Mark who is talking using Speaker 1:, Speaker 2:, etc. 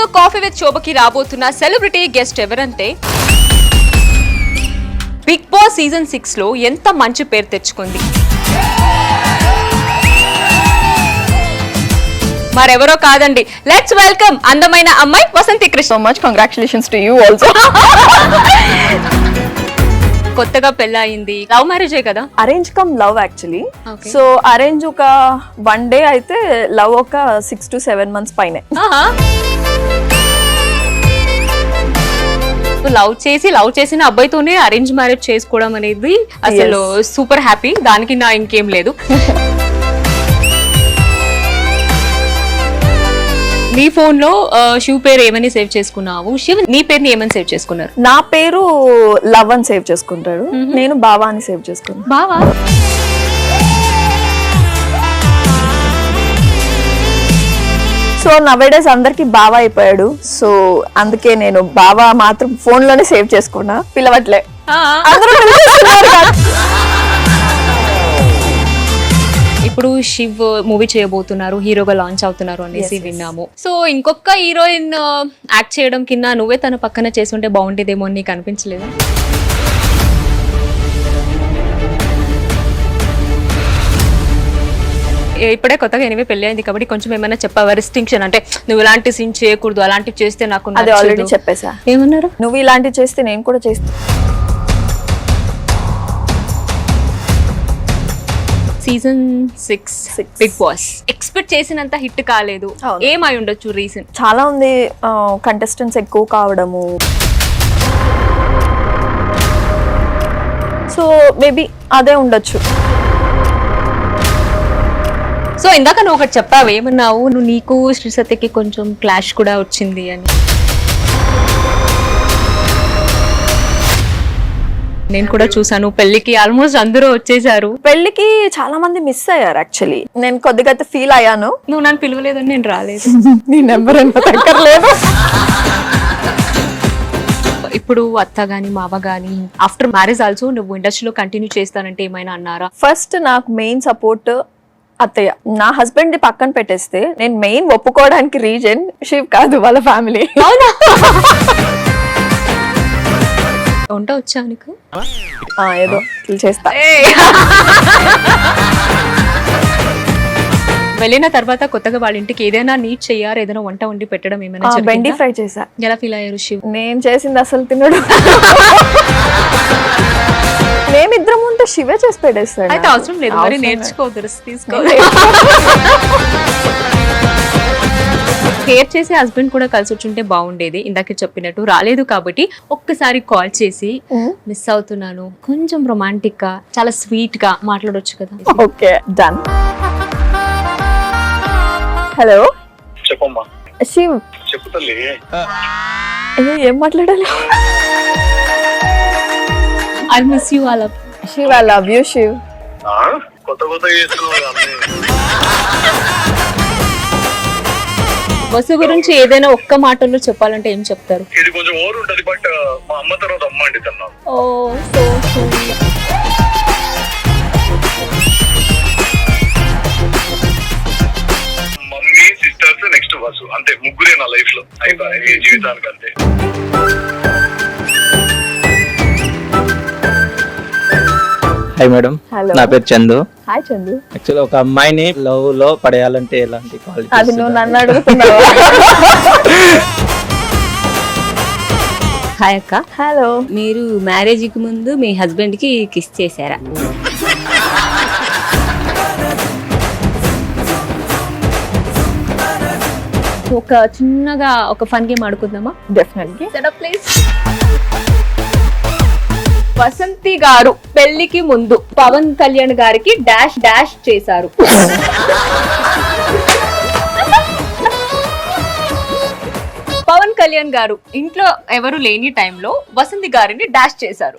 Speaker 1: రోజు coffee with శోభకి రాబోతున్న celebrity guest ఎవరంటే బిగ్ బాస్ సీజన్ 6 లో ఎంత మంచి పేరు తెచ్చుకుంది. మరెవరో కాదండి, లెట్స్ వెల్కమ్ అందమైన అమ్మాయి Vasanthi Krishna.
Speaker 2: So much congratulations to you also.
Speaker 1: కొత్తగా పెళ్ళయింది, లవ్ మ్యారేజే కదా?
Speaker 2: Arrange come love actually.
Speaker 1: Okay.
Speaker 2: So arrange ఒక 1 day అయితే, లవ్ ఒక 6 to 7 months పైనే.
Speaker 1: లవ్ చేసిన అబ్బాయితోనే అరేంజ్ మ్యారేజ్ చేసుకోవడం అనేది అసలు సూపర్ హ్యాపీ. దానికి నా ఇంకేం లేదు. నీ ఫోన్ లో శివ్ పేరు ఏమని సేవ్ చేసుకున్నావు? శివ్ నీ పేరుని ఏమని సేవ్ చేసుకున్నారు?
Speaker 2: నా పేరు లవ్ అని సేవ్ చేసుకుంటాడు, నేను బావా అని సేవ్ చేసుకున్నాను.
Speaker 1: బావా?
Speaker 2: సో నవేడేస్ అందరికి బావా అయిపోయాడు. సో అందుకే నేను బావా మాత్రం ఫోన్ లోనే సేవ్ చేసుకున్నా, పిలవట్లే. అందరూ పిలుస్తున్నారు కదా.
Speaker 1: ఇప్పుడు శివ్ మూవీ చేయబోతున్నారు, హీరోగా లాంచ్ అవుతున్నారు అనేసి విన్నాము. సో ఇంకొక హీరోయిన్ యాక్ట్ చేయడం కింద నువ్వే తన పక్కన చేస్తుంటే బాగుంటేదేమో అని నీకు అనిపించలేదు? ఇప్పుడే కొత్తగా ఎనివే పెళ్లి అయింది కాబట్టి కొంచెం ఏమైనా చెప్పావా రిస్ట్రిక్షన్? అంటే నువ్వు ఇలాంటి సీన్ చేయకూడదు, అలాంటివి చేస్తే నాకు
Speaker 2: అది ఆల్రెడీ చెప్పేసా.
Speaker 1: ఏమన్నారు?
Speaker 2: నువ్వు ఇలాంటివి చేస్తే నేను కూడా చేస్తా.
Speaker 1: సీజన్ 6 బిగ్ బాస్ ఎక్స్పెక్ట్ చేసినంత హిట్ కాలేదు. ఏమై ఉండొచ్చు రీజన్?
Speaker 2: చాలా ఉంది, కంటెస్టెంట్స్ ఎక్కువ కావడము. సో మేబీ అదే ఉండొచ్చు.
Speaker 1: సో ఇందాక నువ్వు ఒకటి చెప్పావు, ఏమన్నావు? నువ్వు నీకు శ్రీ సత్యకి కొంచెం క్లాష్ కూడా వచ్చింది అని. నేను కూడా చూసాను, పెళ్లికి ఆల్మోస్ట్ అందరూ వచ్చేసారు.
Speaker 2: పెళ్లికి చాలా మంది మిస్ అయ్యారు యాక్చువల్లీ. నేను కొద్దిగా ఫీల్ అయ్యాను.
Speaker 1: నువ్వు నన్ను పిలవలేదని నేను రాలేదు.
Speaker 2: నీ నెంబర్ లేదు.
Speaker 1: ఇప్పుడు అత్త గాని మావ గాని ఆఫ్టర్ మ్యారేజ్ ఆల్సో నువ్వు ఇండస్ట్రీలో కంటిన్యూ చేస్తానంటే ఏమైనా అన్నారా?
Speaker 2: ఫస్ట్ నాకు మెయిన్ సపోర్ట్ అత్తయ్య. నా హస్బెండ్ ది పక్కన పెట్టేస్తే నేను మెయిన్ ఒప్పుకోవడానికి రీజన్ శివ్ కాదు, వాళ్ళ ఫ్యామిలీ.
Speaker 1: వంట వచ్చా నీకు?
Speaker 2: ఏదో చేస్తా.
Speaker 1: వెళ్ళిన తర్వాత కొత్తగా వాళ్ళ ఇంటికి ఏదైనా నీట్ చెయ్యారు, ఏదైనా వంట వండి పెట్టడం ఏమైనా?
Speaker 2: బెండి ఫ్రై చేసా.
Speaker 1: ఎలా ఫీల్ అయ్యారు శివ్?
Speaker 2: నేను చేసింది అసలు తినడు. మేమిద్దరం ఉంటే శివే చేసి పెట్టేస్తాడు.
Speaker 1: అయితే అవసరం లేదు, మరి నేర్చుకోవద్దు, తీసుకో. కేర్ చేసే హస్బెండ్ కూడా కలిసి వచ్చుంటే బాగుండేది. ఇందాక చెప్పినట్టు రాలేదు కాబట్టి ఒక్కసారి కాల్ చేసి మిస్ అవుతున్నాను, కొంచెం రొమాంటిక్ గా చాలా స్వీట్ గా మాట్లాడొచ్చు కదా?
Speaker 2: Okay, done. హలో
Speaker 3: చెప్పమ్మా.
Speaker 2: శివ్
Speaker 3: చెప్పు తల్లి.
Speaker 2: ఏం మాట్లాడాలి?
Speaker 1: I miss you.
Speaker 2: Shiv, I love you Shiv.
Speaker 3: కొత్త కొత్త చేస్తున్నావు.
Speaker 1: వసు గురించి ఏదైనా ఒక్క మాటలో చెప్పాలంటే ఏం చెప్తారు?
Speaker 3: ఇది కొంచెం ఓవర్ ఉంటది, బట్ మా అమ్మ తర్వాత అమ్మ అండి తను.
Speaker 1: Oh so sweet.
Speaker 3: Mummy, sisters, next Vasu, అంతే. ముగ్గురే నా లైఫ్ లో అయిపోయి జీవితానికి, అంతే.
Speaker 4: హాయ్ మేడం, నా పేరు చందు.
Speaker 2: హాయ్ చందు.
Speaker 4: యాక్చువల్లీ ఒక అమ్మాయిని లవ్ లో పడేయాలంటే ఎలాంటి క్వాలిటీస్?
Speaker 2: అది నువ్వు నన్ను అడుగుతున్నావా?
Speaker 5: హాయ్ అక్క.
Speaker 2: హలో.
Speaker 5: మీరు మ్యారేజ్ కి ముందు మీ హస్బెండ్ కి కిస్ చేశారా?
Speaker 1: ఒక చిన్నగా ఒక ఫన్ గేమ్ ఆడుకుందామా?
Speaker 2: డెఫినెట్లీ.
Speaker 1: ప్లీజ్. వసంతి గారు పెళ్లికి ముందు పవన్ కళ్యాణ్ గారికి డాష్ డాష్ చేశారు. పవన్ కళ్యాణ్ గారు ఇంట్లో ఎవరు లేని టైంలో వసంతి గారిని డాష్ చేశారు.